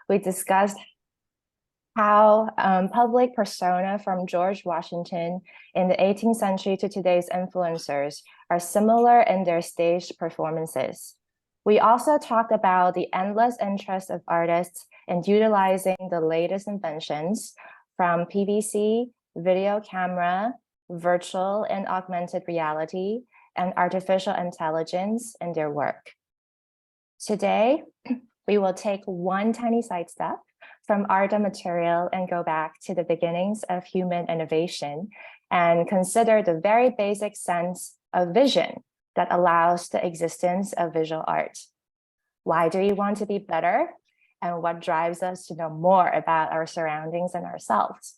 we discussed how public persona from George Washington in the 18th century to today's influencers are similar in their staged performances. We also talked about the endless interest of artists in utilizing the latest inventions from PVC, video camera, virtual and augmented reality, and artificial intelligence in their work. Today, we will take one tiny sidestep from art and material and go back to the beginnings of human innovation and consider the very basic sense of vision that allows the existence of visual art. Why do we want to be better? And what drives us to know more about our surroundings and ourselves?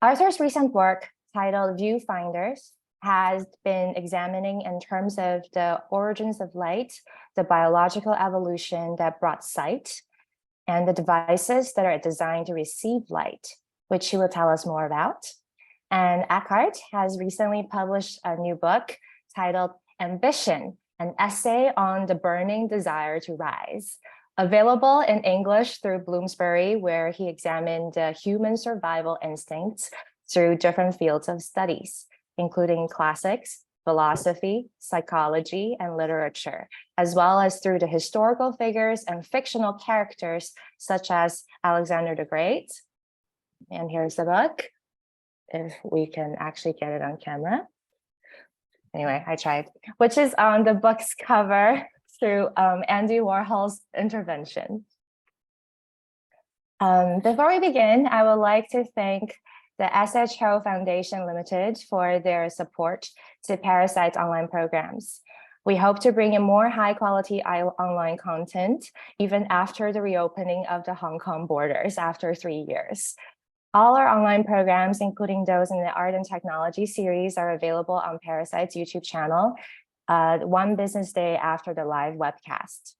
Arthur's recent work, titled Viewfinder, has been examining in terms of the origins of light, the biological evolution that brought sight, and the devices that are designed to receive light, which he will tell us more about. And Eckart has recently published a new book titled Ambition, an essay on the burning desire to rise, available in English through Bloomsbury, where he examined the human survival instincts through different fields of studies, including classics, philosophy, psychology, and literature, as well as through the historical figures and fictional characters such as Alexander the Great. And here's the book, if we can actually get it on camera. Anyway, I tried, which is on the book's cover through Andy Warhol's intervention. Before we begin, I would like to thank the SHO Foundation Limited for their support to Parasite's online programs. We hope to bring in more high-quality online content, even after the reopening of the Hong Kong borders after 3 years. All our online programs, including those in the Art and Technology series, are available on Parasite's YouTube channel, one business day after the live webcast.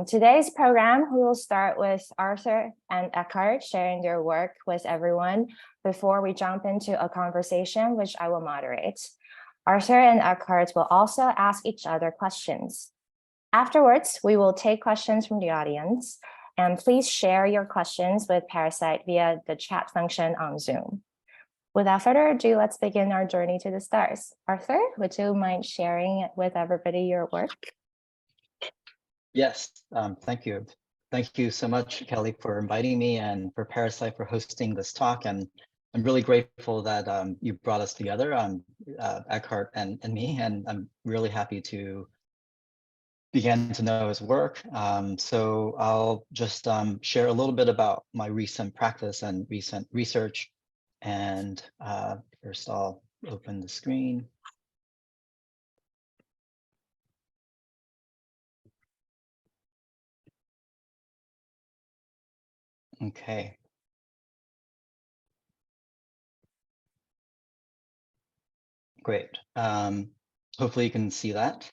Today's program, we will start with Arthur and Eckart sharing their work with everyone before we jump into a conversation, which I will moderate. Arthur and Eckart will also ask each other questions. Afterwards, we will take questions from the audience, and please share your questions with Parasite via the chat function on Zoom. Without further ado, let's begin our journey to the stars. Arthur, would you mind sharing with everybody your work? Yes, thank you. Thank you so much, Kelly, for inviting me and for Parasite for hosting this talk. And I'm really grateful that you brought us together, Eckart and me, and I'm really happy to begin to know his work. So I'll just share a little bit about my recent practice and recent research. And first I'll open the screen. Okay. Great. Hopefully you can see that.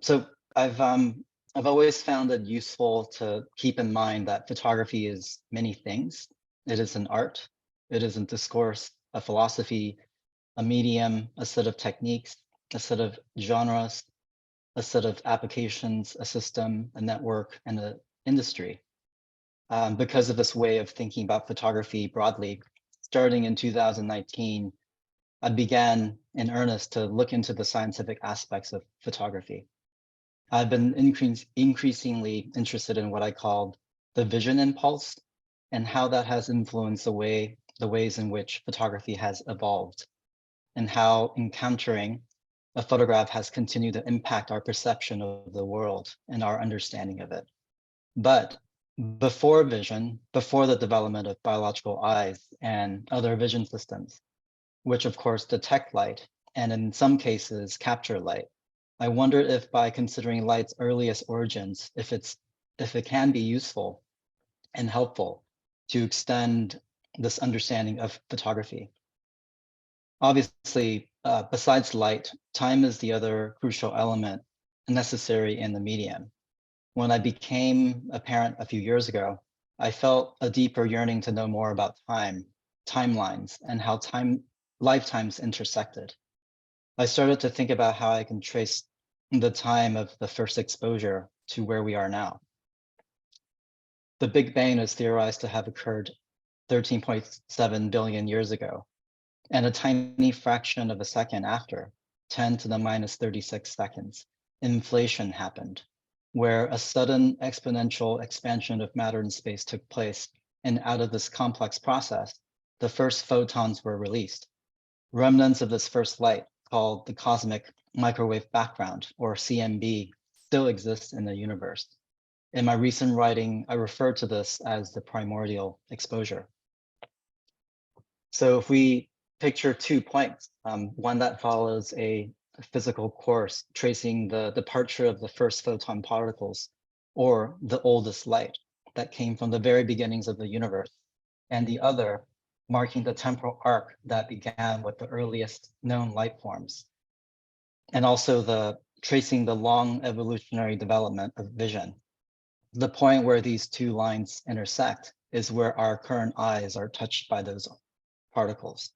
So I've always found it useful to keep in mind that photography is many things. It is an art, it is a discourse, a philosophy, a medium, a set of techniques, a set of genres, a set of applications, a system, a network, and an industry. Because of this way of thinking about photography broadly, starting in 2019, I began in earnest to look into the scientific aspects of photography. I've been increasingly interested in what I called the vision impulse and how that has influenced the ways in which photography has evolved, and how encountering a photograph has continued to impact our perception of the world and our understanding of it. But before vision, before the development of biological eyes and other vision systems, which of course detect light and in some cases capture light, I wonder if by considering light's earliest origins, if it can be useful and helpful to extend this understanding of photography. Obviously, besides light, time is the other crucial element necessary in the medium. When I became a parent a few years ago, I felt a deeper yearning to know more about time, timelines, and how lifetimes intersected. I started to think about how I can trace the time of the first exposure to where we are now. The Big Bang is theorized to have occurred 13.7 billion years ago, and a tiny fraction of a second after, 10 to the minus 36 seconds, inflation happened, where a sudden exponential expansion of matter and space took place, and out of this complex process, the first photons were released. Remnants of this first light, called the cosmic microwave background, or CMB, still exist in the universe. In my recent writing, I refer to this as the primordial exposure. So if we picture 2 points, one that follows a physical course tracing the departure of the first photon particles, or the oldest light that came from the very beginnings of the universe, and the other marking the temporal arc that began with the earliest known life forms, and also tracing the long evolutionary development of vision. The point where these two lines intersect is where our current eyes are touched by those particles.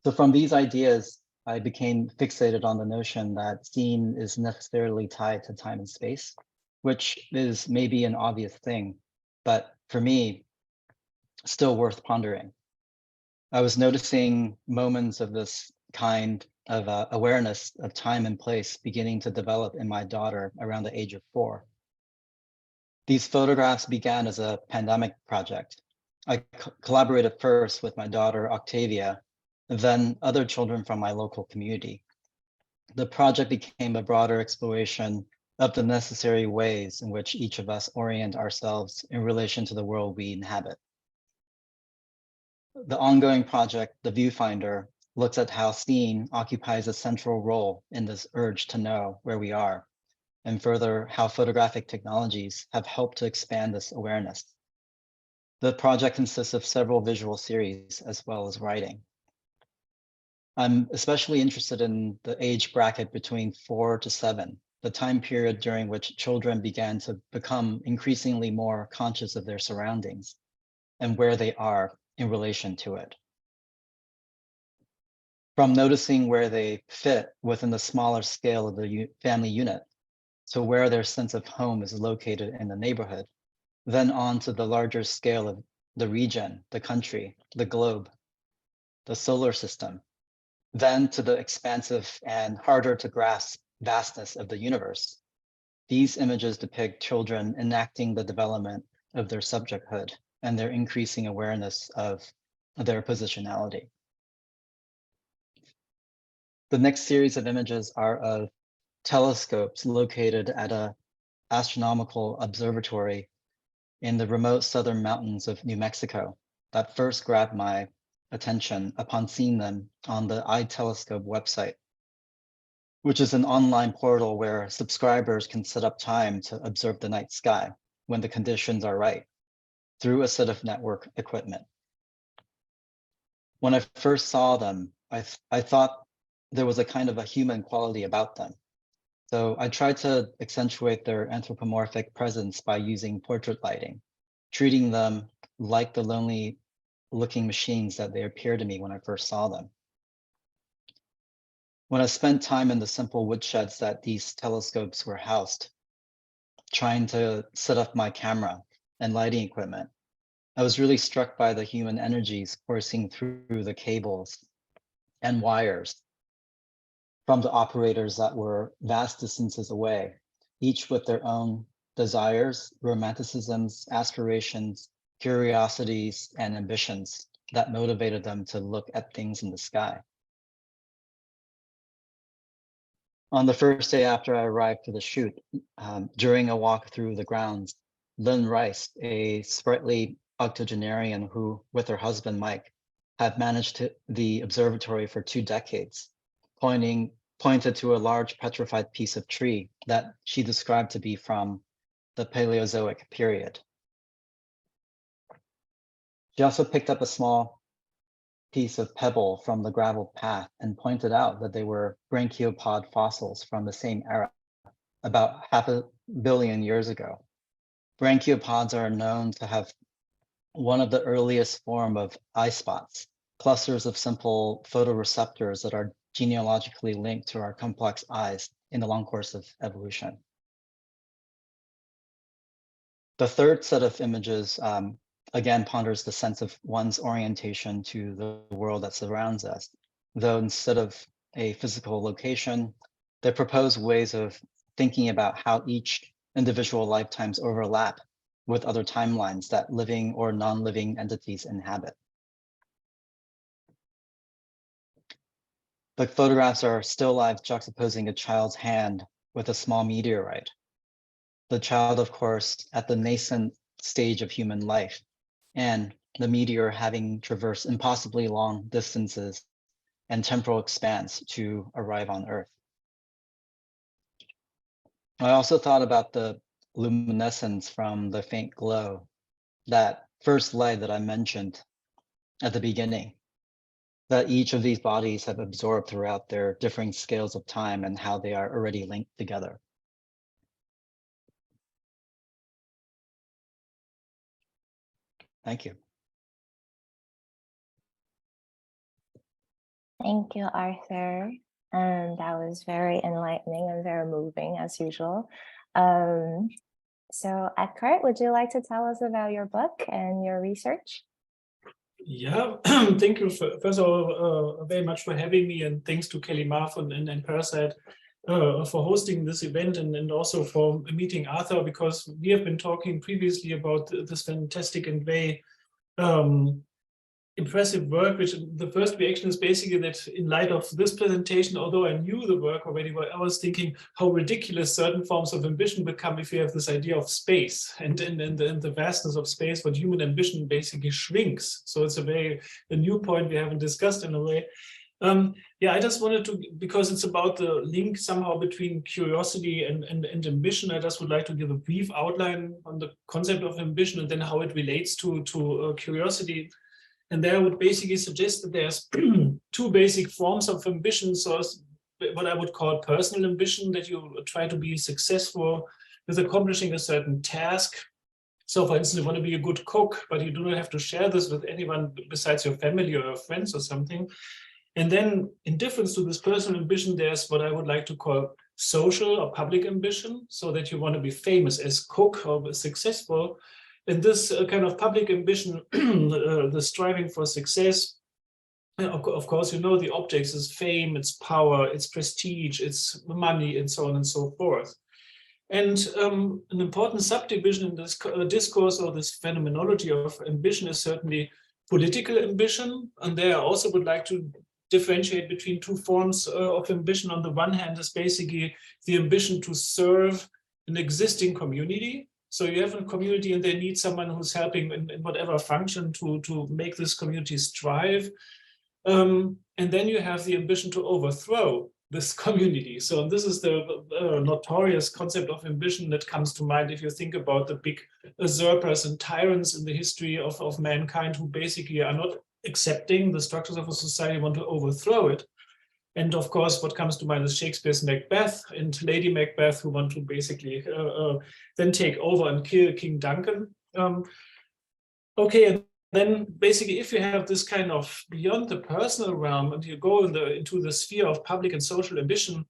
So from these ideas, I became fixated on the notion that seeing is necessarily tied to time and space, which is maybe an obvious thing, but for me, still worth pondering. I was noticing moments of this kind of awareness of time and place beginning to develop in my daughter around the age of 4. These photographs began as a pandemic project. I collaborated first with my daughter, Octavia, and then other children from my local community. The project became a broader exploration of the necessary ways in which each of us orient ourselves in relation to the world we inhabit. The ongoing project, the Viewfinder, looks at how seeing occupies a central role in this urge to know where we are, and further, how photographic technologies have helped to expand this awareness. The project consists of several visual series as well as writing. I'm especially interested in the age bracket between 4 to 7, the time period during which children began to become increasingly more conscious of their surroundings and where they are in relation to it. From noticing where they fit within the smaller scale of the family unit to where their sense of home is located in the neighborhood, then on to the larger scale of the region, the country, the globe, the solar system, then to the expansive and harder to grasp vastness of the universe. These images depict children enacting the development of their subjecthood and their increasing awareness of their positionality. The next series of images are of telescopes located at an astronomical observatory in the remote southern mountains of New Mexico that first grabbed my attention upon seeing them on the iTelescope website, which is an online portal where subscribers can set up time to observe the night sky when the conditions are right through a set of network equipment. When I first saw them, I thought there was a kind of a human quality about them. So I tried to accentuate their anthropomorphic presence by using portrait lighting, treating them like the lonely looking machines that they appeared to me when I first saw them. When I spent time in the simple woodsheds that these telescopes were housed, trying to set up my camera and lighting equipment, I was really struck by the human energies coursing through the cables and wires from the operators that were vast distances away, each with their own desires, romanticisms, aspirations, curiosities, and ambitions that motivated them to look at things in the sky. On the first day after I arrived for the shoot, during a walk through the grounds, Lynn Rice, a sprightly octogenarian who, with her husband Mike, had managed the observatory for 2 decades, pointed to a large petrified piece of tree that she described to be from the Paleozoic period. She also picked up a small piece of pebble from the gravel path and pointed out that they were branchiopod fossils from the same era, about 500 million years ago. Branchiopods are known to have one of the earliest form of eye spots, clusters of simple photoreceptors that are genealogically linked to our complex eyes in the long course of evolution. The third set of images again ponders the sense of one's orientation to the world that surrounds us, though instead of a physical location, they propose ways of thinking about how each individual lifetimes overlap with other timelines that living or non-living entities inhabit. The photographs are still life juxtaposing a child's hand with a small meteorite. The child, of course, at the nascent stage of human life, and the meteor having traversed impossibly long distances and temporal expanse to arrive on Earth. I also thought about the luminescence from the faint glow, that first light that I mentioned at the beginning, that each of these bodies have absorbed throughout their differing scales of time and how they are already linked together. Thank you. Thank you, Arthur. And that was very enlightening and very moving as usual. So Eckart, would you like to tell us about your book and your research? Yeah, thank you first of all very much for having me, and thanks to Kelly Marf and Parasite for hosting this event, and also for meeting Arthur, because we have been talking previously about this fantastic and very impressive work, which the first reaction is basically that in light of this presentation, although I knew the work already, I was thinking how ridiculous certain forms of ambition become if you have this idea of space and the vastness of space, what human ambition basically shrinks. So it's a new point we haven't discussed in a way. Yeah, I just wanted to, because it's about the link somehow between curiosity and ambition, I just would like to give a brief outline on the concept of ambition and then how it relates to curiosity. And there I would basically suggest that there's two basic forms of ambition. So what I would call personal ambition, that you try to be successful with accomplishing a certain task. So for instance, you want to be a good cook, but you do not have to share this with anyone besides your family or your friends or something. And then in difference to this personal ambition, there's what I would like to call social or public ambition, so that you want to be famous as cook or successful. And this kind of public ambition, the striving for success, of course, you know, the objects is fame, it's power, it's prestige, it's money, and so on and so forth. And an important subdivision in this discourse or this phenomenology of ambition is certainly political ambition. And there I also would like to differentiate between two forms of ambition. On the one hand is basically the ambition to serve an existing community. So you have a community and they need someone who's helping in whatever function to make this community strive. And then you have the ambition to overthrow this community. So this is the notorious concept of ambition that comes to mind if you think about the big usurpers and tyrants in the history of mankind, who basically are not accepting the structures of a society, want to overthrow it. And of course, what comes to mind is Shakespeare's Macbeth and Lady Macbeth, who want to basically then take over and kill King Duncan. Okay, and then basically, if you have this kind of beyond the personal realm and you go into the sphere of public and social ambition,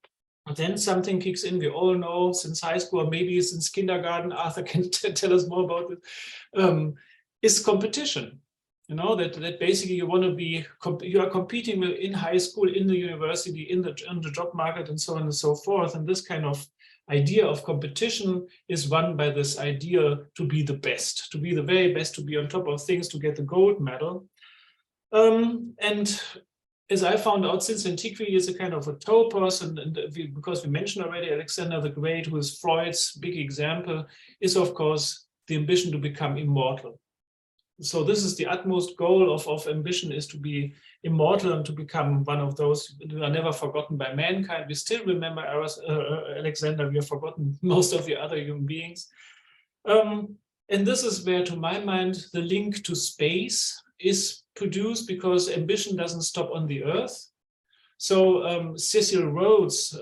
then something kicks in. We all know since high school, or maybe since kindergarten, Arthur can tell us more about it, is competition. You know, that basically you want to be, you are competing in high school, in the university, in the job market, and so on and so forth. And this kind of idea of competition is run by this idea to be the best, to be the very best, to be on top of things, to get the gold medal. And as I found out, since antiquity is a kind of a topos, and because we mentioned already Alexander the Great, who is Freud's big example, is of course the ambition to become immortal. So this is the utmost goal of ambition, is to be immortal and to become one of those who are never forgotten by mankind. We still remember Alexander, we have forgotten most of the other human beings. And this is where, to my mind, the link to space is produced, because ambition doesn't stop on the earth. So Cecil Rhodes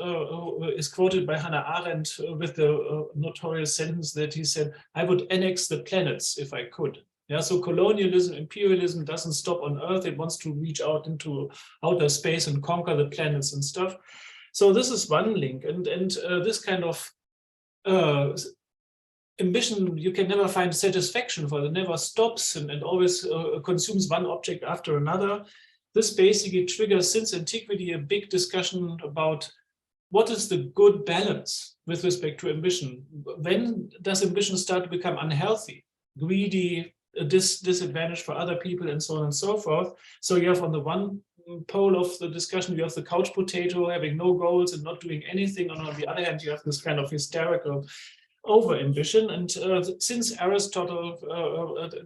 is quoted by Hannah Arendt with the notorious sentence that he said, "I would annex the planets if I could." Yeah, so colonialism, imperialism doesn't stop on Earth. It wants to reach out into outer space and conquer the planets and stuff. So this is one link, and this kind of ambition, you can never find satisfaction for. It never stops and always consumes one object after another. This basically triggers, since antiquity, a big discussion about what is the good balance with respect to ambition. When does ambition start to become unhealthy, greedy, a disadvantage for other people, and so on and so forth? So you have on the one pole of the discussion, you have the couch potato having no goals and not doing anything, and on the other hand, you have this kind of hysterical over ambition. And since Aristotle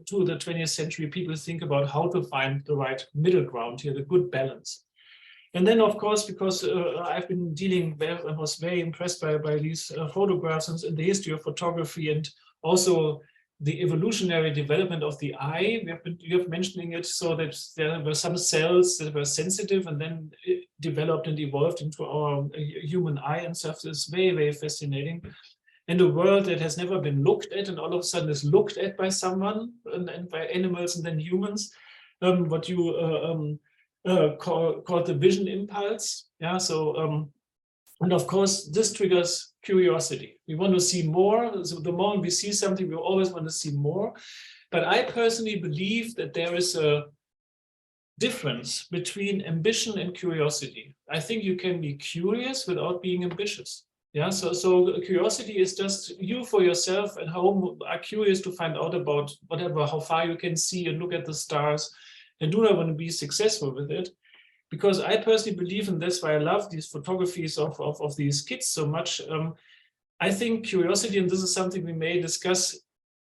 to the 20th century, people think about how to find the right middle ground here, the good balance. And then, of course, because I've been I was very impressed by these photographs and the history of photography, and also the evolutionary development of the eye. You have mentioning it, so that there were some cells that were sensitive and then it developed and evolved into our human eye and stuff. It's very, very fascinating. And a world that has never been looked at and all of a sudden is looked at by someone and by animals and then humans. What you called the vision impulse. Yeah, so and of course this triggers curiosity. We want to see more. So the moment we see something, we always want to see more. But I personally believe that there is a difference between ambition and curiosity. I think you can be curious without being ambitious. Yeah, so curiosity is just you for yourself and how are curious to find out about whatever, how far you can see and look at the stars, and do not want to be successful with it. Because I personally believe, and that's why I love these photographies of these kids so much. I think curiosity, and this is something we may discuss,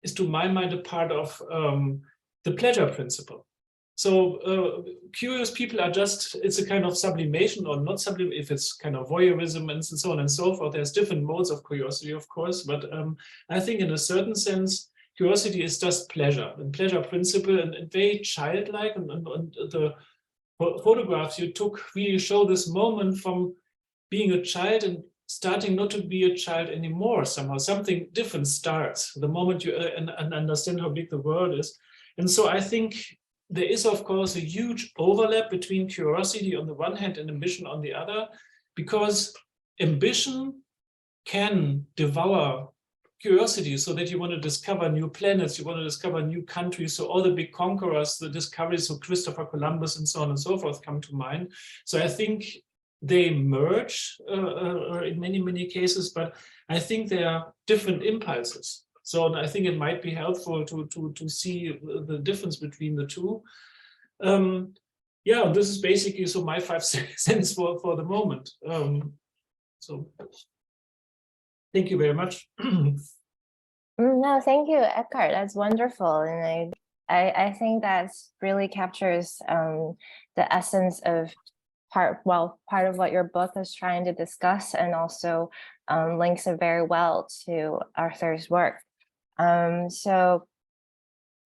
is to my mind a part of the pleasure principle. So curious people are just, it's a kind of sublimation or not sublimation, if it's kind of voyeurism and so on and so forth. There's different modes of curiosity, of course, but I think in a certain sense, curiosity is just pleasure and pleasure principle and very childlike. And the photographs you took really show this moment from being a child and starting not to be a child anymore. Somehow something different starts the moment you and understand how big the world is. And so I think there is, of course, a huge overlap between curiosity on the one hand and ambition on the other, because ambition can devour curiosity, so that you want to discover new planets, you want to discover new countries. So all the big conquerors, the discoveries of Christopher Columbus and so on and so forth come to mind. So I think they merge in many, many cases, but I think there are different impulses. So I think it might be helpful to see the difference between the two. Yeah, this is basically so my 5 cents for the moment. So thank you very much. No, thank you, Eckart. That's wonderful, and I think that really captures the essence of part of what your book is trying to discuss, and also links it very well to Arthur's work. So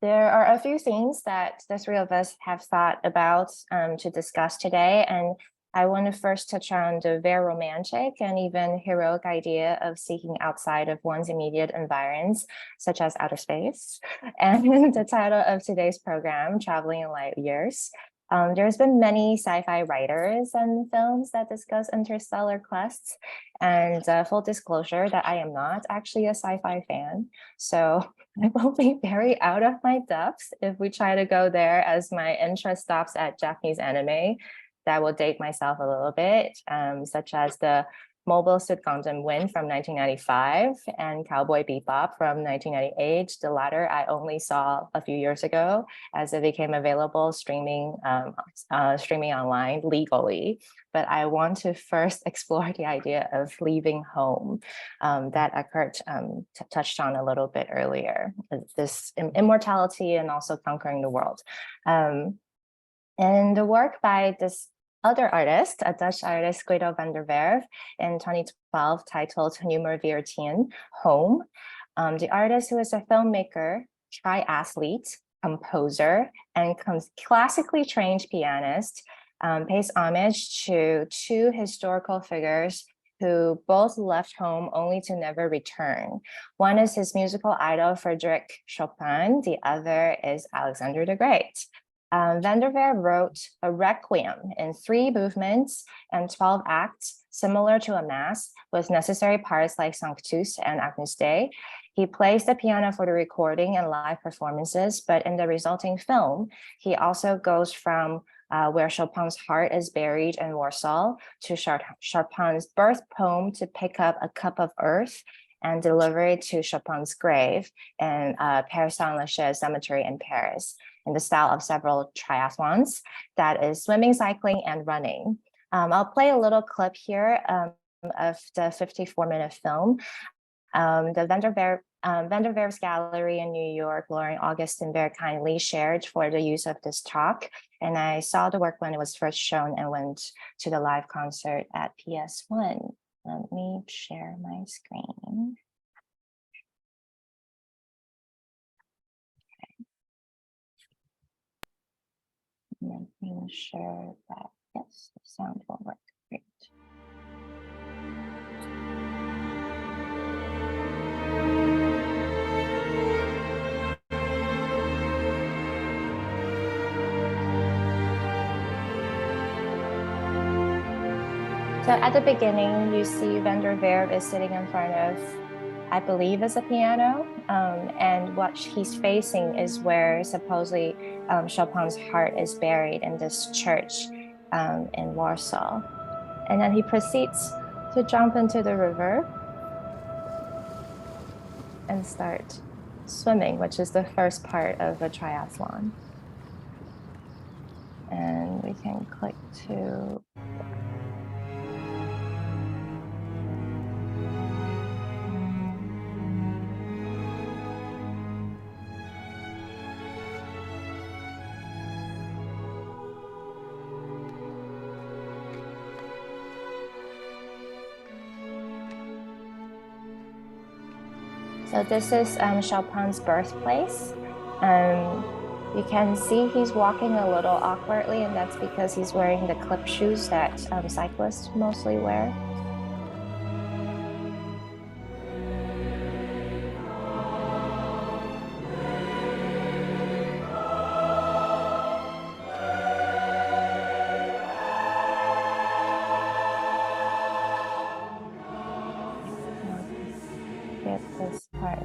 there are a few things that the three of us have thought about to discuss today, and I want to first touch on the very romantic and even heroic idea of seeking outside of one's immediate environs, such as outer space. And the title of today's program, Traveling in Light Years. There's been many sci-fi writers and films that discuss interstellar quests, and full disclosure that I am not actually a sci-fi fan. So I will be very out of my depth if we try to go there, as my interest stops at Japanese anime. That will date myself a little bit, such as the Mobile Suit Gundam Wing from 1995 and Cowboy Bebop from 1998. The latter I only saw a few years ago as it became available streaming online legally. But I want to first explore the idea of leaving home that Eckart touched on a little bit earlier, this immortality and also conquering the world. And the work by this other artist, a Dutch artist, Guido van der Werf, in 2012, titled Nummer 14, Home. The artist, who is a filmmaker, triathlete, composer, and classically trained pianist, pays homage to two historical figures who both left home only to never return. One is his musical idol, Frédéric Chopin. The other is Alexander the Great. Van der Werf wrote a requiem in 3 movements and 12 acts, similar to a mass with necessary parts like Sanctus and Agnus Dei. He plays the piano for the recording and live performances, but in the resulting film, he also goes from where Chopin's heart is buried in Warsaw to Chopin's birth poem to pick up a cup of earth and deliver it to Chopin's grave in Père Saint-Lachaise Cemetery in Paris in the style of several triathlons, that is swimming, cycling, and running. I'll play a little clip here of the 54-minute film. The Van der Werf's Gallery in New York, Lauren Augustin very kindly shared for the use of this talk. And I saw the work when it was first shown and went to the live concert at PS1. Let me share my screen. Okay. Let me ensure that, yes, the sound will work. Great. So at the beginning, you see Van der Werf is sitting in front of, I believe, is a piano, and what he's facing is where supposedly Chopin's heart is buried in this church in Warsaw. And then he proceeds to jump into the river and start swimming, which is the first part of a triathlon. And we can click to... So this is Chopin's birthplace. You can see he's walking a little awkwardly, and that's because he's wearing the clip shoes that cyclists mostly wear. This part.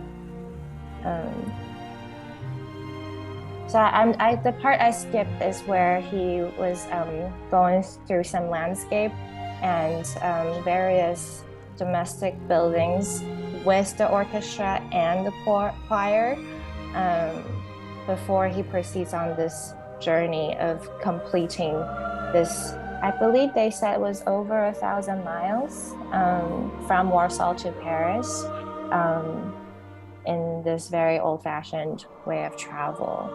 The part I skipped is where he was going through some landscape and various domestic buildings with the orchestra and the choir before he proceeds on this journey of completing this. I believe they said it was over 1,000 miles from Warsaw to Paris. In this very old-fashioned way of travel.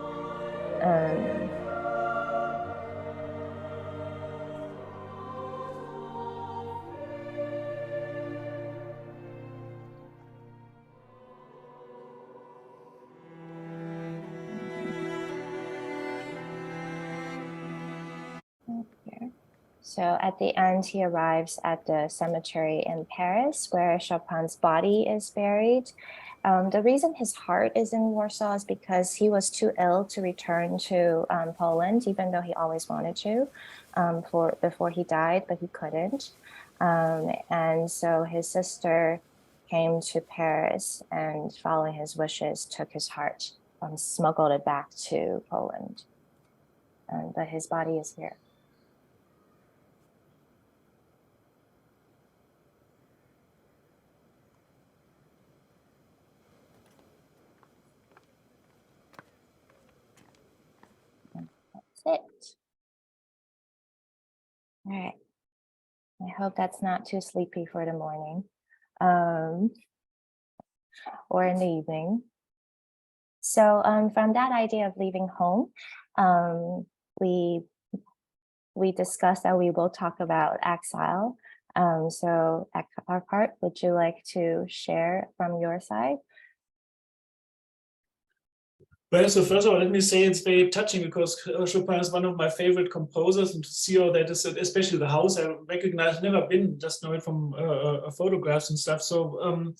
Here. So at the end, he arrives at the cemetery in Paris where Chopin's body is buried. The reason his heart is in Warsaw is because he was too ill to return to Poland, even though he always wanted to before he died, but he couldn't. And so his sister came to Paris and, following his wishes, took his heart, smuggled it back to Poland. But his body is here. It. All right. I hope that's not too sleepy for the morning or in the evening. So from that idea of leaving home, we discussed that we will talk about exile. So Eckart, would you like to share from your side? Well, so first of all, let me say it's very touching because Chopin is one of my favorite composers, and to see all that, especially the house, I recognize, never been, just know it from photographs and stuff. So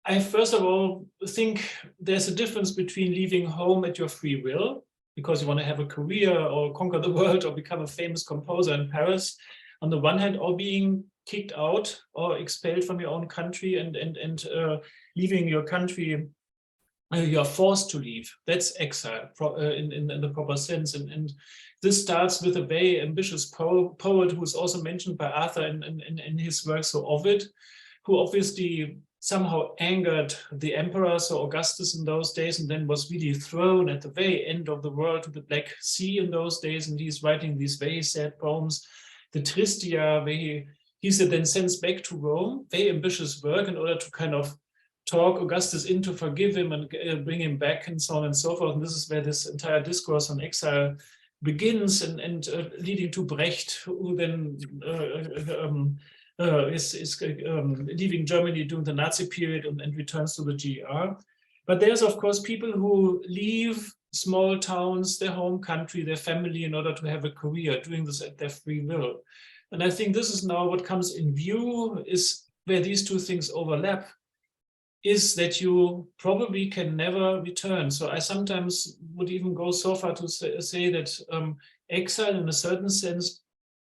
I first of all think there's a difference between leaving home at your free will, because you want to have a career or conquer the world or become a famous composer in Paris, on the one hand, or being kicked out or expelled from your own country and leaving your country, you're forced to leave. That's exile in the proper sense. And this starts with a very ambitious poet who's also mentioned by Arthur in his work, so Ovid, who obviously somehow angered the emperor, so Augustus in those days, and then was really thrown at the very end of the world to the Black Sea in those days. And he's writing these very sad poems, the Tristia, where he then sends back to Rome, very ambitious work in order to kind of talk Augustus in to forgive him and bring him back and so on and so forth. And this is where this entire discourse on exile begins and leading to Brecht, who then is leaving Germany during the Nazi period and returns to the GR. But there's, of course, people who leave small towns, their home country, their family in order to have a career, doing this at their free will. And I think this is now what comes in view, is where these two things overlap, is that you probably can never return. So I sometimes would even go so far to say that exile in a certain sense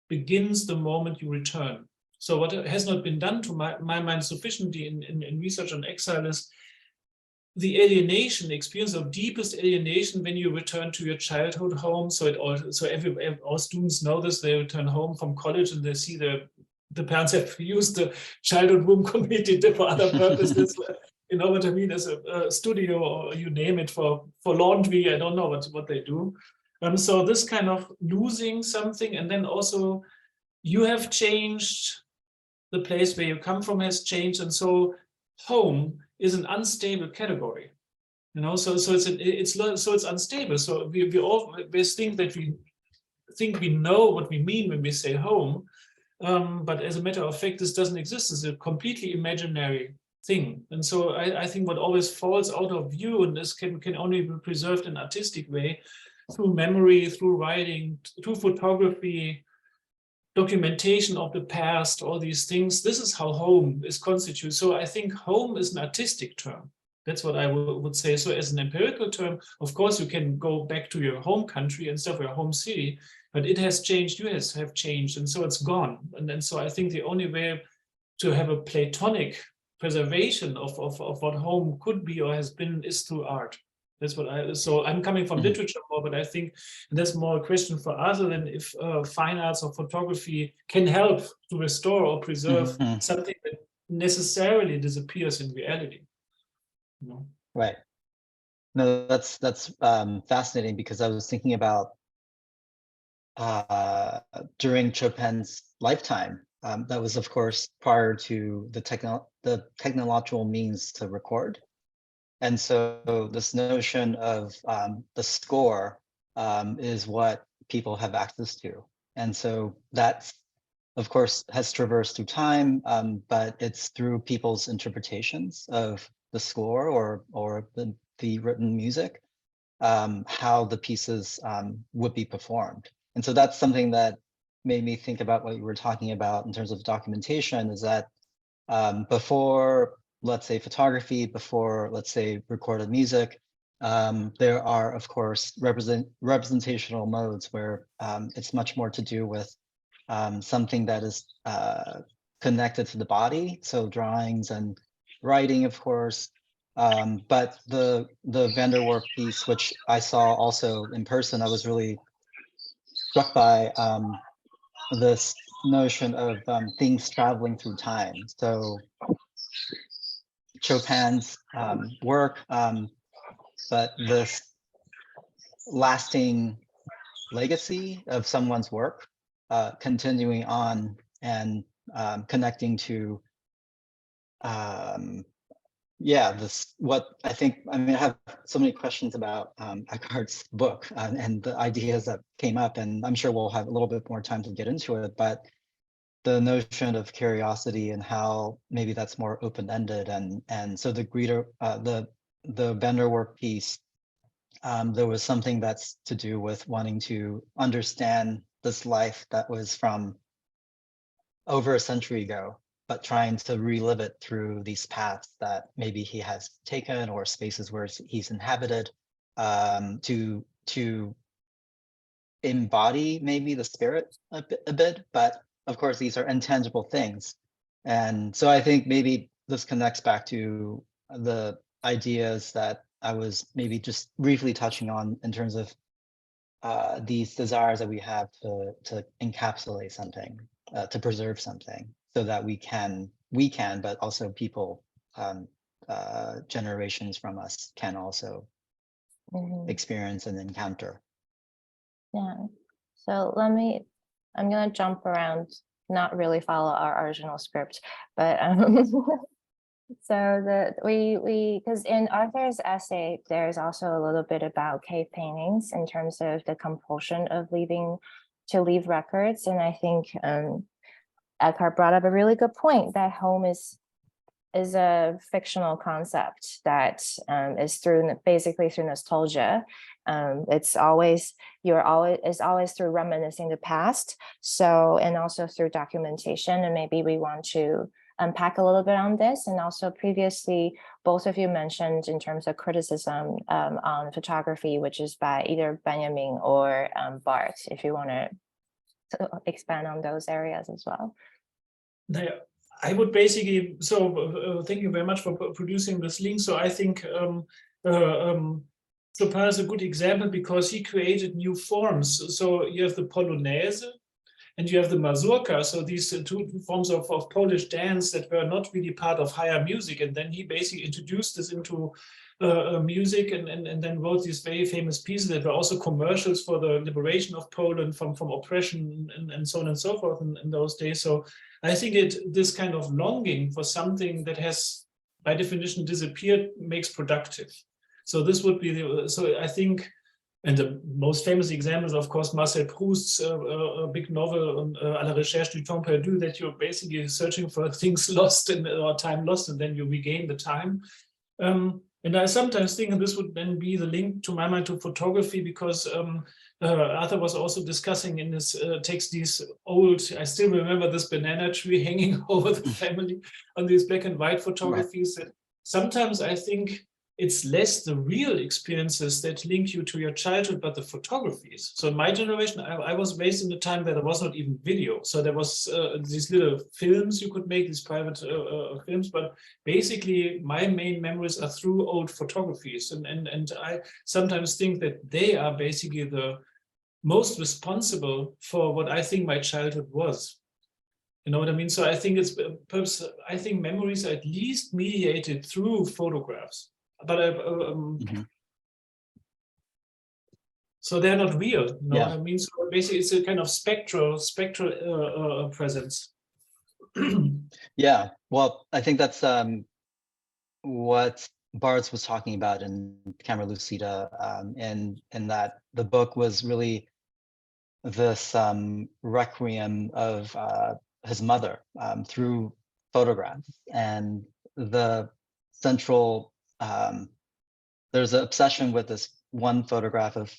begins the moment you return. So what has not been done to my mind sufficiently in research on exile is the alienation, experience of deepest alienation when you return to your childhood home. So all students know this, they return home from college and they see the parents have used the childhood room completely for other purposes. You know what I mean, as a studio, or you name it, for laundry. I don't know what they do. So this kind of losing something, and then also you have changed, the place where you come from has changed, and so home is an unstable category. You know, so it's unstable. So we always think that we know what we mean when we say home, but as a matter of fact, this doesn't exist. It's a completely imaginary thing. And so I think what always falls out of view, and this can only be preserved in an artistic way, through memory, through writing, through photography, documentation of the past, all these things. This is how home is constituted. So I think home is an artistic term. That's what I would say. So as an empirical term, of course, you can go back to your home country and stuff, your home city, but it has changed, you have changed, and so it's gone. And so I think the only way to have a Platonic preservation of what home could be or has been is through art. That's what so I'm coming from literature more, but I think that's more a question for other than if fine arts or photography can help to restore or preserve something that necessarily disappears in reality. You know? Right. No, that's fascinating, because I was thinking about during Chopin's lifetime, that was, of course, prior to the technological means to record. And so this notion of the score is what people have access to. And so that's, of course, has traversed through time, but it's through people's interpretations of the score or the written music, how the pieces would be performed. And so that's something that made me think about what you were talking about in terms of documentation, is that before, let's say, photography, before, let's say, recorded music, there are, of course, representational modes where it's much more to do with something that is connected to the body, so drawings and writing, of course. But the Vanderwerf piece, which I saw also in person, I was really struck by this notion of things traveling through time. So Chopin's work, but this lasting legacy of someone's work continuing on and connecting to this, what I think, I mean, I have so many questions about Eckart's book and the ideas that came up, and I'm sure we'll have a little bit more time to get into it, but the notion of curiosity and how maybe that's more open-ended, and so the Greeter, the Vanderwerf piece, there was something that's to do with wanting to understand this life that was from over a century ago, but trying to relive it through these paths that maybe he has taken, or spaces where he's inhabited, to embody maybe the spirit a bit, but of course, these are intangible things. And so I think maybe this connects back to the ideas that I was maybe just briefly touching on in terms of these desires that we have to encapsulate something, to preserve something, so that we can, but also people, generations from us can also experience and encounter. Yeah. So I'm going to jump around, not really follow our original script, but so because in Arthur's essay, there's also a little bit about cave paintings in terms of the compulsion of leave records. And I think Eckart brought up a really good point that home is a fictional concept that is basically through nostalgia. It's always through reminiscing the past. So, and also through documentation. And maybe we want to unpack a little bit on this. And also previously, both of you mentioned in terms of criticism on photography, which is by either Benjamin or Bart, if you want to expand on those areas as well. I would basically, thank you very much for producing this link. So I think Chopin is a good example because he created new forms. So you have the Polonaise and you have the Mazurka. So these two forms of Polish dance that were not really part of higher music. And then he basically introduced this into music and then wrote these very famous pieces that were also commercials for the liberation of Poland from oppression and so on and so forth in those days. So I think this kind of longing for something that has by definition disappeared makes productive. So this would be so I think, and the most famous example is of course Marcel Proust's big novel À la recherche du temps perdu, that you're basically searching for things lost or time lost, and then you regain the time. And I sometimes think, and this would then be the link to my mind to photography, because Arthur was also discussing in his text these old, I still remember this banana tree hanging over the family on these black and white photographies. That sometimes I think it's less the real experiences that link you to your childhood, but the photographies. So in my generation, I was raised in a time where there was not even video. So there was these little films you could make, these private films, but basically my main memories are through old photographies. And I sometimes think that they are basically the most responsible for what I think my childhood was. You know what I mean? So I think I think memories are at least mediated through photographs. But so they're not real, you know what I mean? So basically it's a kind of spectral presence. Yeah, well, I think that's what Barthes was talking about in Camera Lucida, and that the book was really this requiem of his mother through photographs, and the central there's an obsession with this one photograph of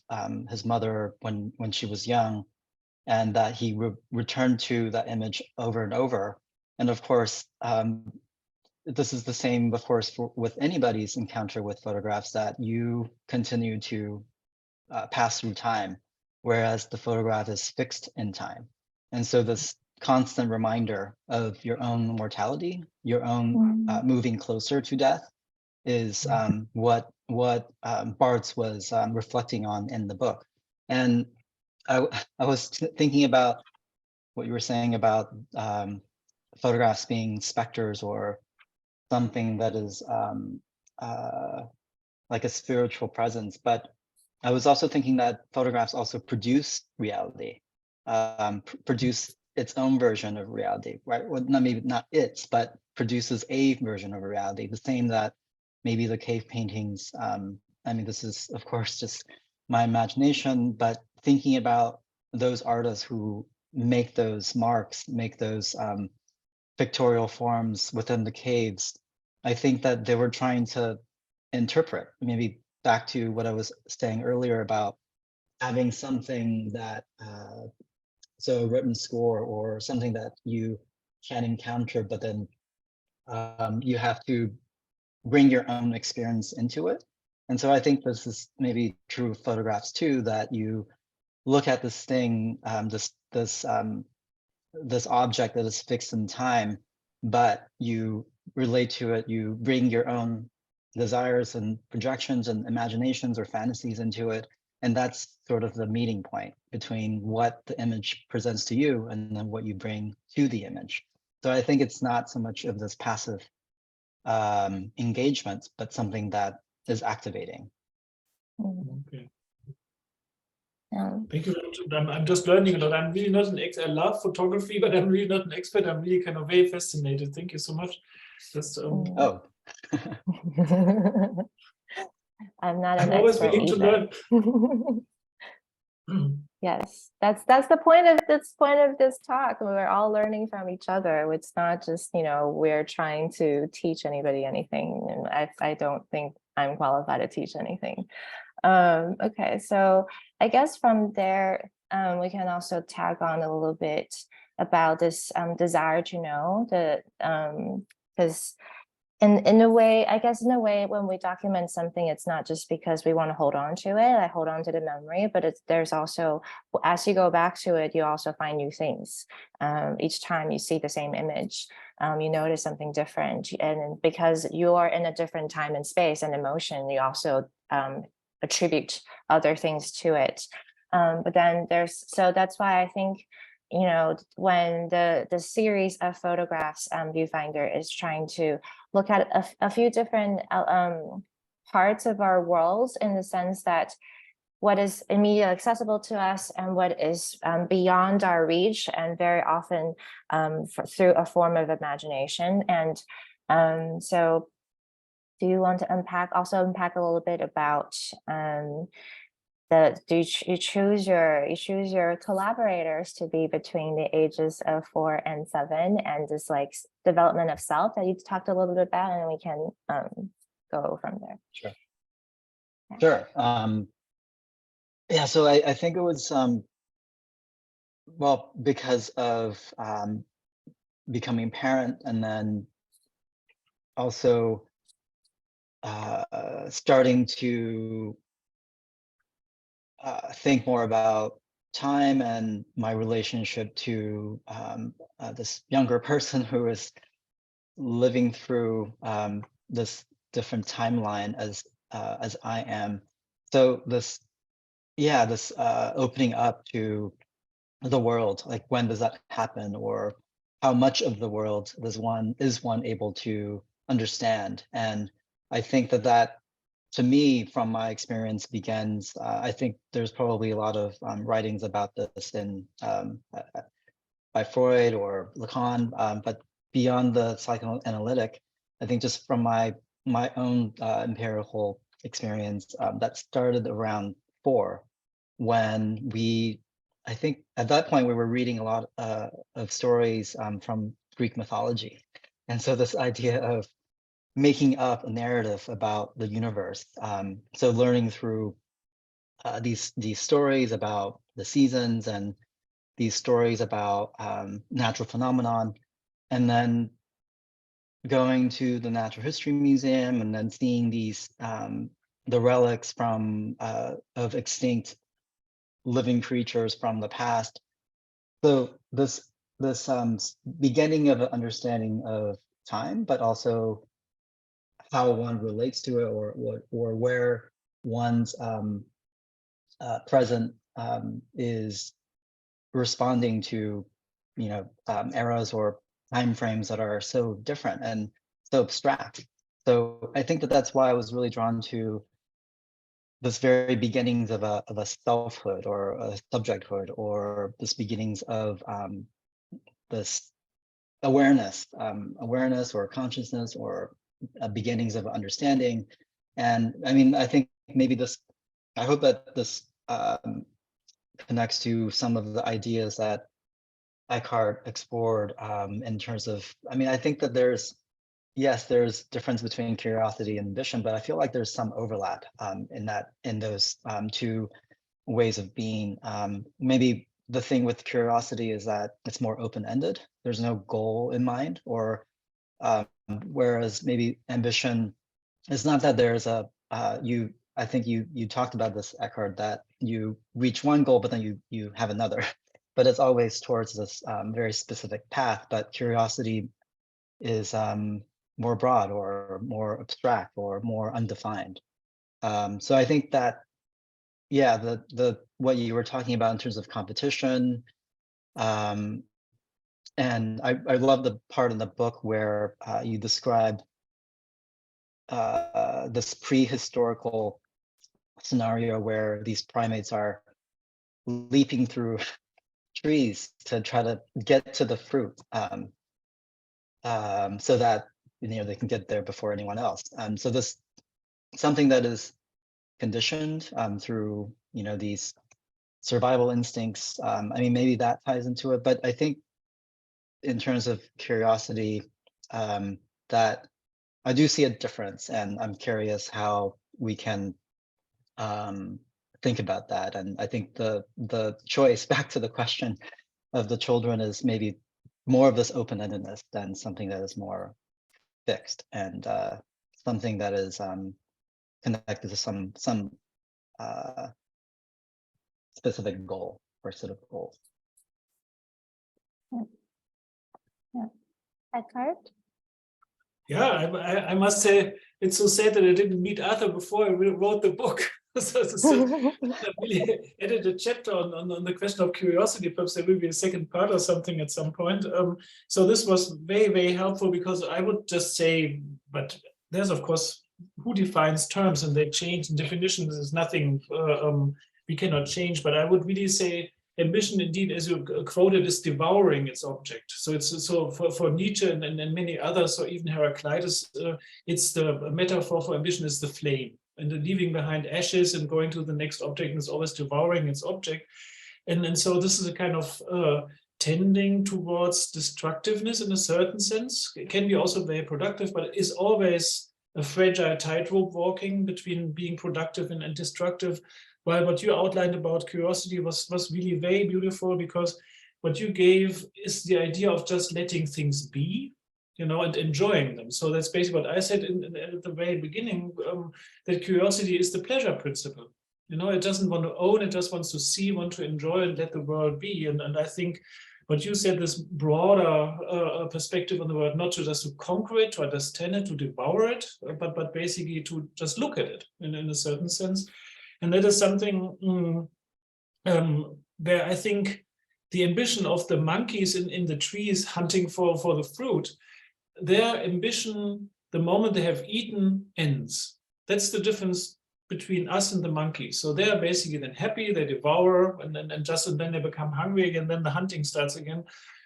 his mother when she was young, and that he returned to that image over and over. And of course, this is the same, of course, with anybody's encounter with photographs, that you continue to pass through time, whereas the photograph is fixed in time. And so this constant reminder of your own mortality, your own moving closer to death, is what Barthes was reflecting on in the book. And I was thinking about what you were saying about photographs being specters or something that is like a spiritual presence, but I was also thinking that photographs also produce reality, produce its own version of reality, right? Well, maybe not its, but produces a version of reality, the same that maybe the cave paintings, I mean, this is of course just my imagination, but thinking about those artists who make those marks, make those pictorial forms within the caves, I think that they were trying to interpret, maybe back to what I was saying earlier about having something that, so a written score or something that you can encounter, but then you have to bring your own experience into it. And so I think this is maybe true of photographs too, that you look at this thing, this this object that is fixed in time, but you relate to it, you bring your own desires and projections and imaginations or fantasies into it. And that's sort of the meeting point between what the image presents to you and then what you bring to the image. So I think it's not so much of this passive engagement, but something that is activating. Okay. Thank you very much. I'm just learning a lot. I'm really not an expert. I love photography, but I'm really not an expert. I'm really kind of very fascinated. Thank you so much. Just oh. I'm not an I'm always expert willing either. to learn. Yes, that's the point of this talk. We're all learning from each other. It's not just, you know, we're trying to teach anybody anything. And I don't think I'm qualified to teach anything. Okay, so I guess from there, we can also tag on a little bit about this desire to know, because in a way, when we document something, it's not just because we want to hold on to it, like hold on to the memory, but there's also, as you go back to it, you also find new things. Each time you see the same image, you notice something different. And because you are in a different time and space and emotion, you also attribute other things to it. But then so that's why I think, you know, when the series of photographs Viewfinder is trying to look at a few different parts of our worlds, in the sense that what is immediately accessible to us and what is beyond our reach, and very often through a form of imagination. And so do you want to unpack a little bit about you choose your collaborators to be between the ages of 4 and 7, and this like development of self that you talked a little bit about, and then we can go from there. Sure. Sure. Yeah, so I think it was well, because of becoming a parent, and then also starting to think more about time and my relationship to this younger person who is living through this different timeline as I am. So this opening up to the world, like when does that happen, or how much of the world is one able to understand? And I think that to me, from my experience, begins. I think there's probably a lot of writings about this in by Freud or Lacan, but beyond the psychoanalytic, I think just from my own empirical experience, that started around 4, when I think at that point we were reading a lot of stories from Greek mythology, and so this idea of making up a narrative about the universe. So learning through these stories about the seasons and these stories about natural phenomenon, and then going to the Natural History Museum and then seeing these the relics from of extinct living creatures from the past. So this beginning of an understanding of time, but also how one relates to it, or where one's present is responding to, you know, eras or time frames that are so different and so abstract. So I think that's why I was really drawn to this very beginnings of a selfhood or a subjecthood, or this beginnings of this awareness or consciousness, or beginnings of understanding. And I mean, I think maybe I hope that this connects to some of the ideas that Eckart explored in terms of, I mean, I think that there's difference between curiosity and ambition, but I feel like there's some overlap in those two ways of being. Maybe the thing with curiosity is that it's more open-ended. There's no goal in mind, or whereas maybe ambition is not that there's I think you talked about this, Eckart, that you reach one goal, but then you have another. but it's always towards this very specific path. But curiosity is more broad or more abstract or more undefined. So I think that, yeah, the what you were talking about in terms of competition, and I love the part in the book where you describe this prehistorical scenario where these primates are leaping through trees to try to get to the fruit, so that they can get there before anyone else. So this something that is conditioned through these survival instincts. I mean, maybe that ties into it, but I think in terms of curiosity, that I do see a difference, and I'm curious how we can think about that. And I think the choice, back to the question of the children, is maybe more of this open-endedness than something that is more fixed, and something that is connected to some specific goal or set of goals. Yeah. Eckart? Yeah, I must say it's so sad that I didn't meet Arthur before I wrote the book. so I really added a chapter on the question of curiosity. Perhaps there will be a second part or something at some point. So this was very, very helpful, because I would just say, but there's of course who defines terms, and they change, and definitions is nothing we cannot change. But I would really say ambition, indeed, as you quoted, is devouring its object. So it's so for Nietzsche and many others, or even Heraclitus, it's the metaphor for ambition is the flame, and the leaving behind ashes and going to the next object is always devouring its object. And so this is a kind of tending towards destructiveness in a certain sense. It can be also very productive, but it is always a fragile tightrope walking between being productive and destructive. While what you outlined about curiosity was really very beautiful, because what you gave is the idea of just letting things be, and enjoying them. So that's basically what I said at the very beginning, that curiosity is the pleasure principle. It doesn't want to own, it just wants to see, want to enjoy, and let the world be. And I think what you said, this broader perspective on the world, not just to conquer it, to understand it, to devour it, but basically to just look at it in a certain sense. And that is something where I think the ambition of the monkeys in the trees hunting for the fruit, their ambition, the moment they have eaten, ends. That's the difference between us and the monkeys. So they are basically then happy, they devour, and then they become hungry again, then the hunting starts again.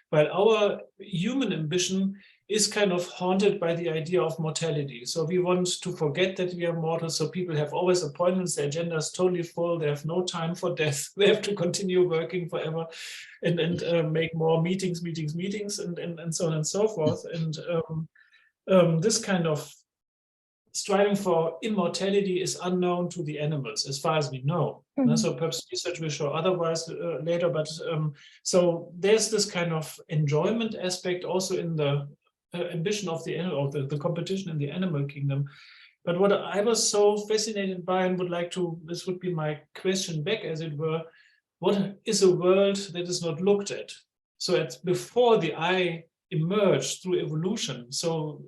But our human ambition is kind of haunted by the idea of mortality. So we want to forget that we are mortal. So people have always appointments, their agenda is totally full, they have no time for death, they have to continue working forever and make more meetings, and so on and so forth. And this kind of striving for immortality is unknown to the animals, as far as we know. Mm-hmm. So perhaps research will show otherwise later, but so there's this kind of enjoyment aspect also in the ambition of the animal, or the competition in the animal kingdom. But what I was so fascinated by, and would like to, this would be my question back, as it were, what is a world that is not looked at? So before the eye emerged through evolution. So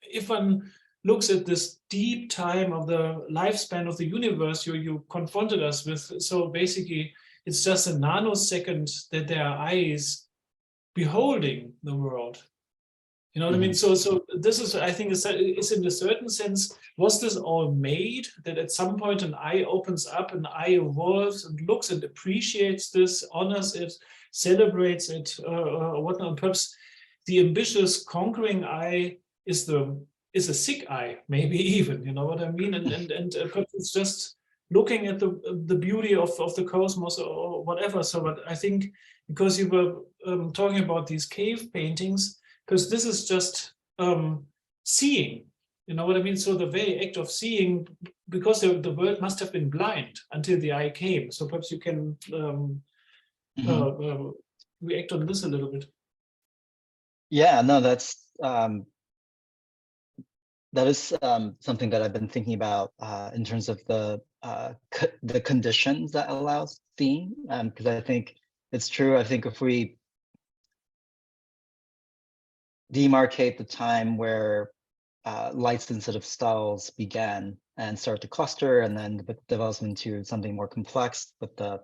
if one looks at this deep time of the lifespan of the universe you confronted us with, so basically it's just a nanosecond that there are eyes beholding the world. You know what I mean? So this is, I think, it's in a certain sense, was this all made, that at some point an eye opens up, an eye evolves and looks and appreciates this, honors it, celebrates it, or whatnot. Perhaps the ambitious, conquering eye is a sick eye, maybe even, you know what I mean? And perhaps it's just looking at the beauty of the cosmos or whatever. So but I think, because you were talking about these cave paintings, because this is just seeing, you know what I mean? So the very act of seeing, because the world must have been blind until the eye came. So perhaps you can react on this a little bit. Yeah, no, that is something that I've been thinking about in terms of the conditions that allow seeing, because I think it's true. I think if we demarcate the time where light-sensitive styles began and start to cluster, and then develops into something more complex with the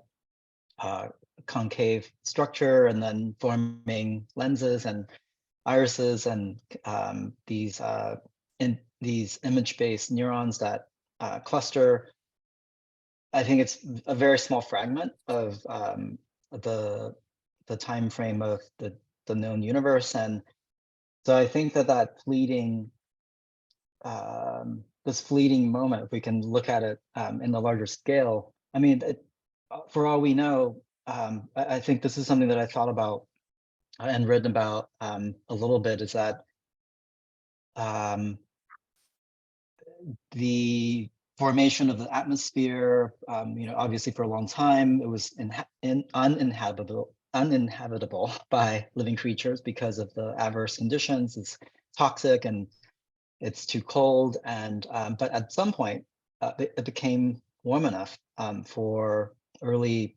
concave structure, and then forming lenses and irises and these image-based neurons that cluster. I think it's a very small fragment of the time frame of the known universe, and so I think that fleeting this fleeting moment, if we can look at it in the larger scale. I mean, for all we know, I think this is something that I thought about and written about a little bit, is that the formation of the atmosphere, obviously for a long time, it was uninhabitable by living creatures because of the adverse conditions. It's toxic and it's too cold, and but at some point it became warm enough for early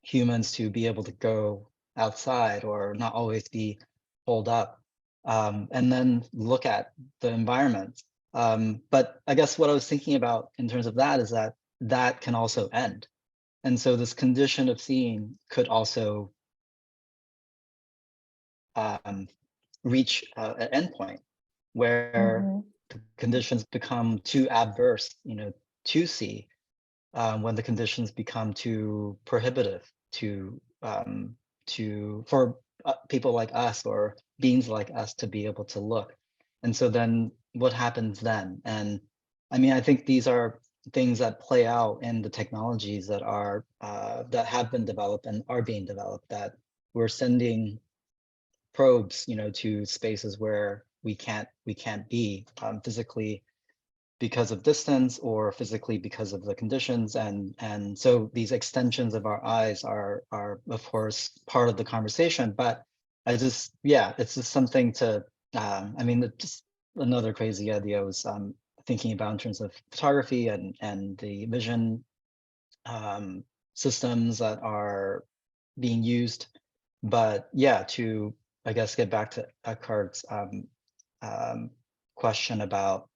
humans to be able to go outside or not always be holed up, and then look at the environment. But I guess what I was thinking about in terms of that is that can also end. And so this condition of seeing could also reach an endpoint where the conditions become too adverse, to see, when the conditions become too prohibitive for people like us or beings like us to be able to look. And so then what happens then? And I mean, I think these are things that play out in the technologies that are that have been developed and are being developed, that we're sending probes, to spaces where we can't be physically because of distance, or physically because of the conditions, and so these extensions of our eyes are of course part of the conversation. But it's just something to I mean, just another crazy idea I was thinking about in terms of photography and the vision systems that are being used. But yeah, to I guess get back to Eckart's question about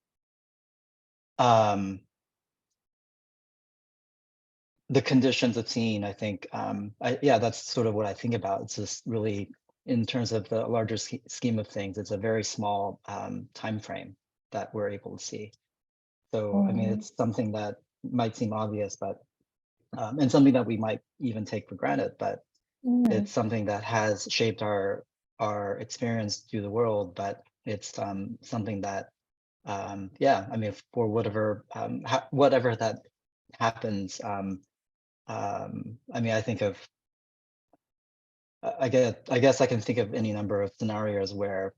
the conditions of seeing, I think that's sort of what I think about. It's just really, in terms of the larger scheme of things, it's a very small time frame that we're able to see. So I mean, it's something that might seem obvious, but and something that we might even take for granted, but it's something that has shaped our experience through the world. But it's something that I mean, for whatever whatever that happens, I mean, I think of I guess I can think of any number of scenarios where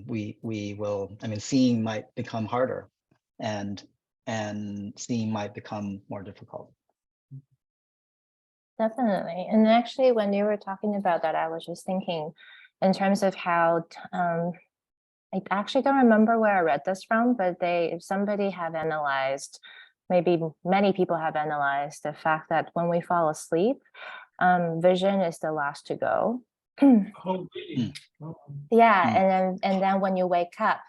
we will, I mean, seeing might become harder, and seeing might become more difficult. Definitely. And actually, when you were talking about that, I was just thinking in terms of how I actually don't remember where I read this from, but somebody have analyzed, maybe many people have analyzed the fact that when we fall asleep, vision is the last to go. Oh, really? Yeah, and then when you wake up,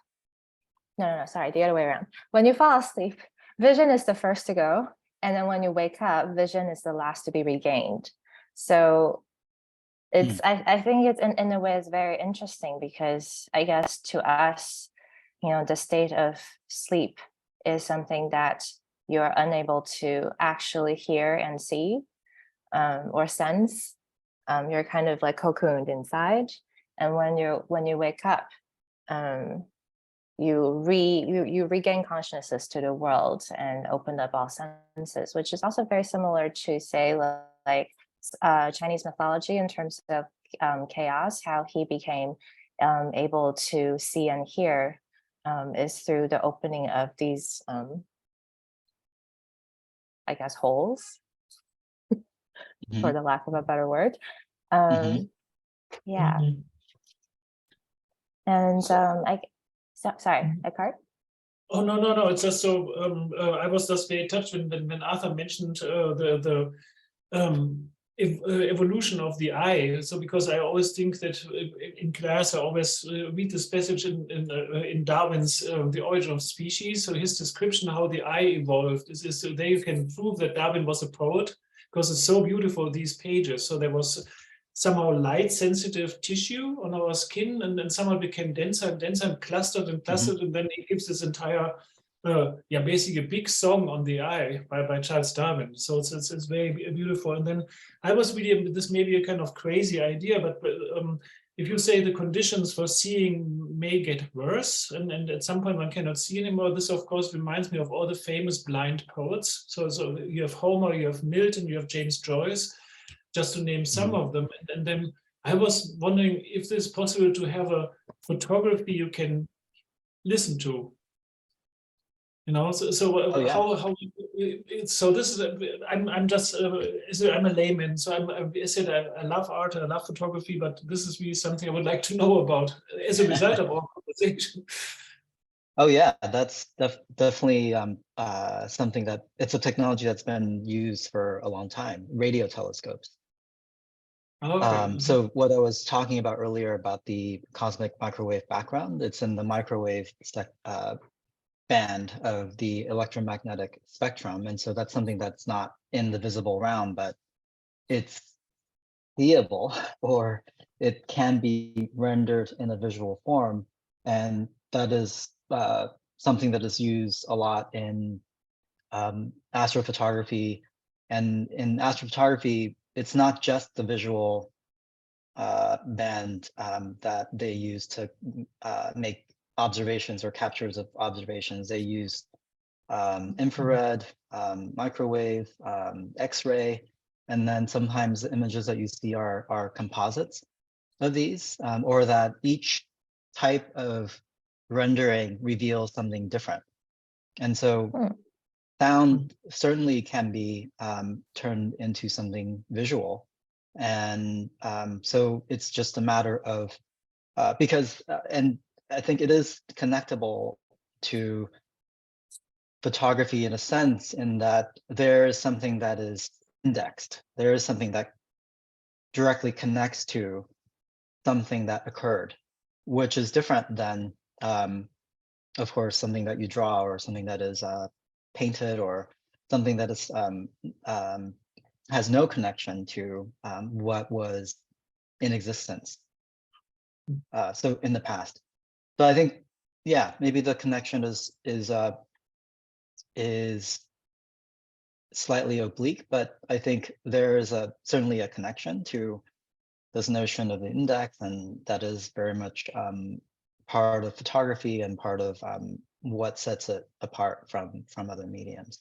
no, sorry, the other way around. When you fall asleep, vision is the first to go, and then when you wake up, vision is the last to be regained. So it's I think it's in a way it's very interesting, because I guess to us, the state of sleep is something that you're unable to actually hear and see or sense. You're kind of like cocooned inside, and when you wake up, you regain consciousness to the world and open up all senses, which is also very similar to, say, like Chinese mythology in terms of chaos. How he became able to see and hear is through the opening of these, I guess, holes, for the lack of a better word. Yeah. And sorry, Eckart? Oh, no. It's just so I was just very touched when Arthur mentioned the evolution of the eye. So because I always think that in class I always read this passage in Darwin's The Origin of Species. So his description how the eye evolved is so there you can prove that Darwin was a poet, because it's so beautiful, these pages. So there was somehow light sensitive tissue on our skin, and then somehow it became denser and denser and clustered, and then it gives this entire basically a big song on the eye by Charles Darwin. So it's very beautiful. And then I was really, this may be a kind of crazy idea, but if you say the conditions for seeing may get worse, and at some point one cannot see anymore, this of course reminds me of all the famous blind poets. So you have Homer, you have Milton, you have James Joyce, just to name some of them. And then I was wondering if it's possible to have a photography you can listen to. You know, so this is I'm just I'm a layman, so I love art, I love photography, but this is really something I would like to know about as a result of our conversation. Oh yeah, that's definitely something that it's a technology that's been used for a long time. Radio telescopes. Okay. So what I was talking about earlier about the cosmic microwave background, it's in the microwave band of the electromagnetic spectrum, and so that's something that's not in the visible realm, but it's seeable, or it can be rendered in a visual form, and that is something that is used a lot in astrophotography. And in astrophotography, it's not just the visual band that they use to make observations or captures of observations. They use infrared, microwave, X-ray, and then sometimes the images that you see are composites of these, or that each type of rendering reveals something different. And so sound certainly can be turned into something visual. And so it's just a matter of, because, and I think it is connectable to photography in a sense, in that there is something that is indexed. There is something that directly connects to something that occurred, which is different than, of course, something that you draw, or something that is painted, or something that is has no connection to what was in existence. So in the past. So I think, yeah, maybe the connection is slightly oblique, but I think there is certainly a connection to this notion of the index, and that is very much part of photography and part of what sets it apart from other mediums.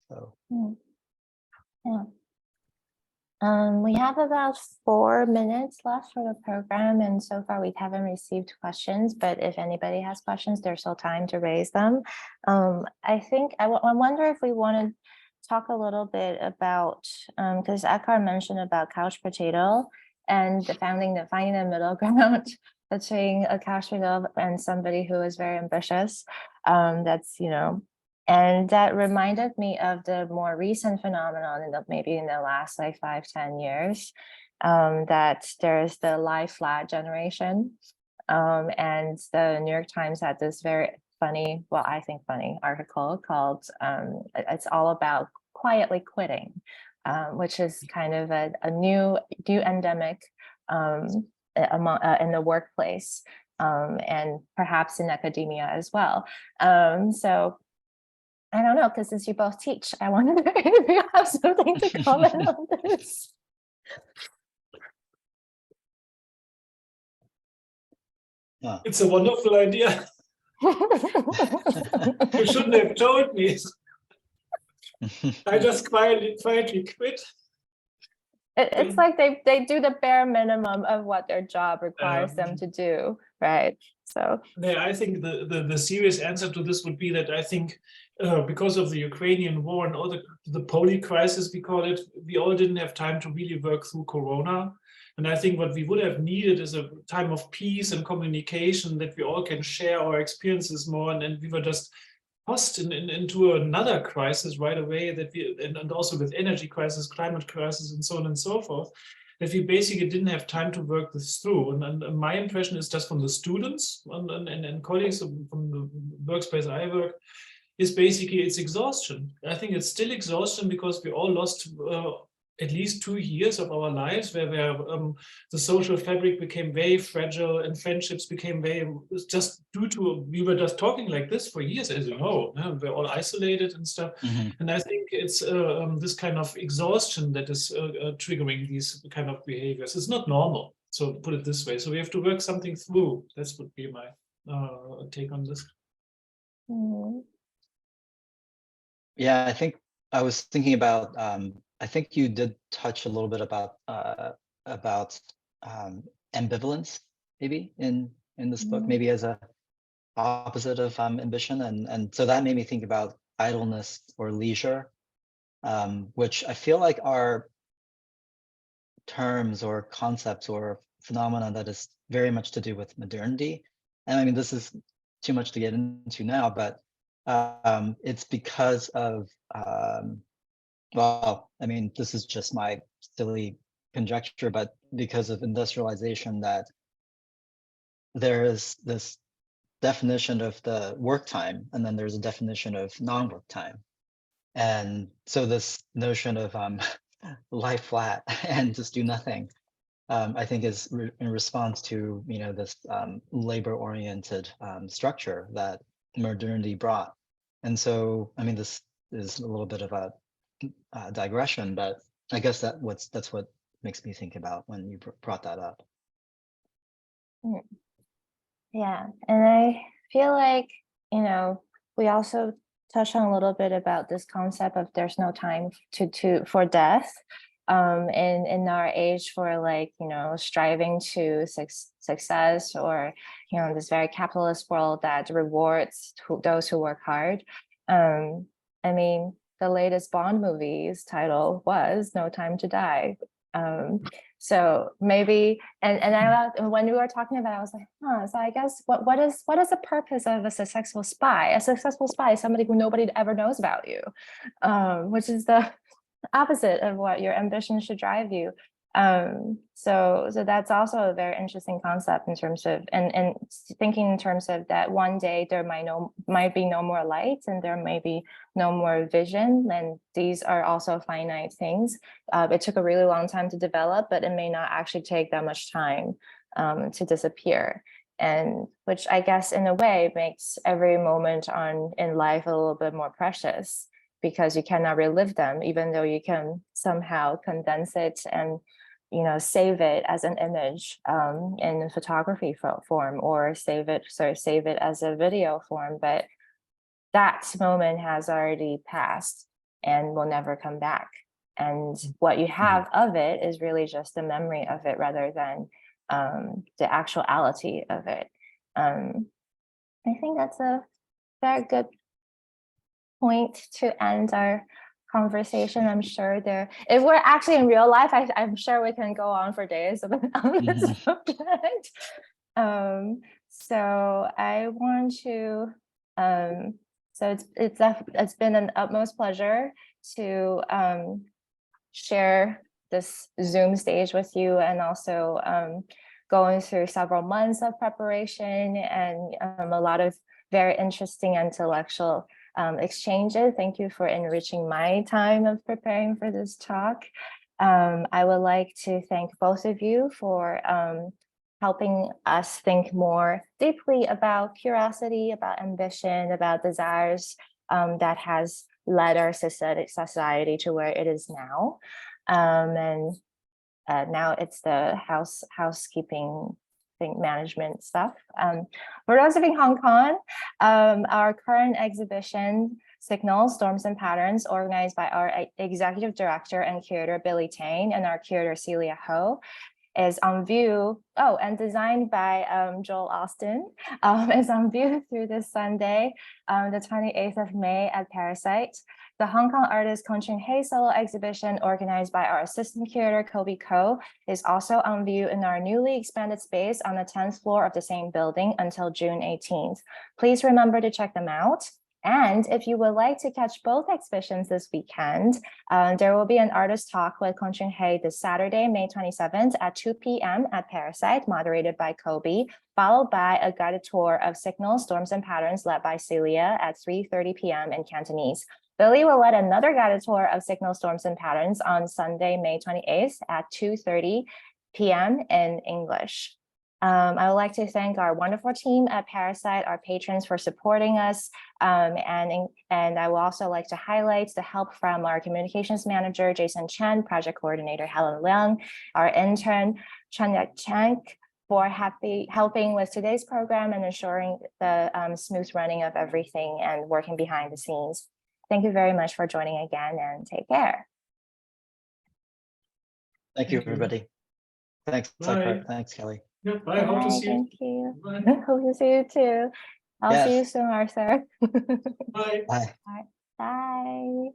So yeah. We have about 4 minutes left for the program, and so far we haven't received questions, but if anybody has questions, there's still time to raise them. I think I wonder if we want to talk a little bit about, because Eckart mentioned about couch potato and finding the middle ground between a couch potato and somebody who is very ambitious. That's, you know, and that reminded me of the more recent phenomenon maybe in the last like 5-10 years, that there's the lie flat generation. And the New York Times had this very funny, well, I think funny article called, it's all about quietly quitting, which is kind of a new endemic in the workplace, and perhaps in academia as well. So I don't know, because since you both teach, I wonder if you have something to comment on this. It's a wonderful idea. You shouldn't have told me. I just quietly quit. It's like they do the bare minimum of what their job requires them to do, right? So yeah, I think the serious answer to this would be that I think because of the Ukrainian war and all the poly crisis, we call it, we all didn't have time to really work through Corona. And I think what we would have needed is a time of peace and communication, that we all can share our experiences more. And we were just tossed into another crisis right away, that we and also with energy crisis, climate crisis, and so on and so forth, that we basically didn't have time to work this through. And my impression is just from the students and colleagues from the workspace I work, is basically it's exhaustion. I think it's still exhaustion because we all lost at least 2 years of our lives where the social fabric became very fragile and friendships became very, just due to, we were just talking like this for years, as you know, we're all isolated and stuff. And I think it's this kind of exhaustion that is triggering these kind of behaviors. It's not normal, so put it this way. So we have to work something through. That would be my take on this. Yeah, I think I was thinking about, I think you did touch a little bit about ambivalence, maybe in this book, maybe as a opposite of ambition, and so that made me think about idleness or leisure, which I feel like are terms or concepts or phenomena that is very much to do with modernity. And I mean, this is too much to get into now, but it's because of well, I mean, this is just my silly conjecture, but because of industrialization, that there is this definition of the work time, and then there's a definition of non-work time. And so this notion of lie flat and just do nothing, I think is in response to, you know, this labor-oriented structure that modernity brought. And so, I mean, this is a little bit of a digression, but I guess that's what makes me think about when you brought that up. Yeah, and I feel like, you know, we also touched on a little bit about this concept of there's no time for death, in our age, for like, you know, striving to success, or, you know, this very capitalist world that rewards those who work hard. I mean, the latest Bond movie's title was No Time to Die. So maybe, and when we were talking about it, I was like, so I guess what is the purpose of a successful spy? A successful spy is somebody who nobody ever knows about you, which is the opposite of what your ambition should drive you. So that's also a very interesting concept in terms of, and thinking in terms of that one day there might be no more light and there may be no more vision, and these are also finite things. It took a really long time to develop, but it may not actually take that much time to disappear. And which I guess in a way makes every moment in life a little bit more precious, because you cannot relive them, even though you can somehow condense it and, you know, save it as an image in photography form, or save it as a video form. But that moment has already passed and will never come back. And what you have of it is really just the memory of it, rather than the actuality of it. I think that's a very good point to end our conversation. I'm sure if we're actually in real life, I'm sure we can go on for days on this subject. So I want to, so it's been an utmost pleasure to share this Zoom stage with you, and also going through several months of preparation and a lot of very interesting intellectual exchanges. Thank you for enriching my time of preparing for this talk. I would like to thank both of you for helping us think more deeply about curiosity, about ambition, about desires that has led our society to where it is now. And now it's the housekeeping management stuff. For those of you in Hong Kong, our current exhibition, Signals, Storms and Patterns, organized by our executive director and curator Billy Tang and our curator Celia Ho, is on view, and designed by Joel Austin, is on view through this Sunday, the 28th of May at Parasite. The Hong Kong artist Kong-Chun Hei solo exhibition, organized by our assistant curator Kobe Ko, is also on view in our newly expanded space on the 10th floor of the same building until June 18th. Please remember to check them out. And if you would like to catch both exhibitions this weekend, there will be an artist talk with Kongchun Hei this Saturday, May 27th at 2 p.m. at Parasite, moderated by Kobe, followed by a guided tour of Signals, Storms, and Patterns led by Celia at 3:30 p.m. in Cantonese. Billy will lead another guided tour of Signals, Storms, and Patterns on Sunday, May 28th at 2:30 p.m. in English. I would like to thank our wonderful team at Parasite, our patrons, for supporting us. And I would also like to highlight the help from our communications manager, Jason Chen, project coordinator, Helen Leung, our intern, Chanya Chang, for helping with today's program and ensuring the smooth running of everything and working behind the scenes. Thank you very much for joining again, and take care. Thank you, everybody. Thanks, Eckart. Thanks, Kelly. Yeah, bye. Hope to see you. Thank you. Bye. Hope to see you too. I'll see you soon, Arthur. Bye. Bye. Bye.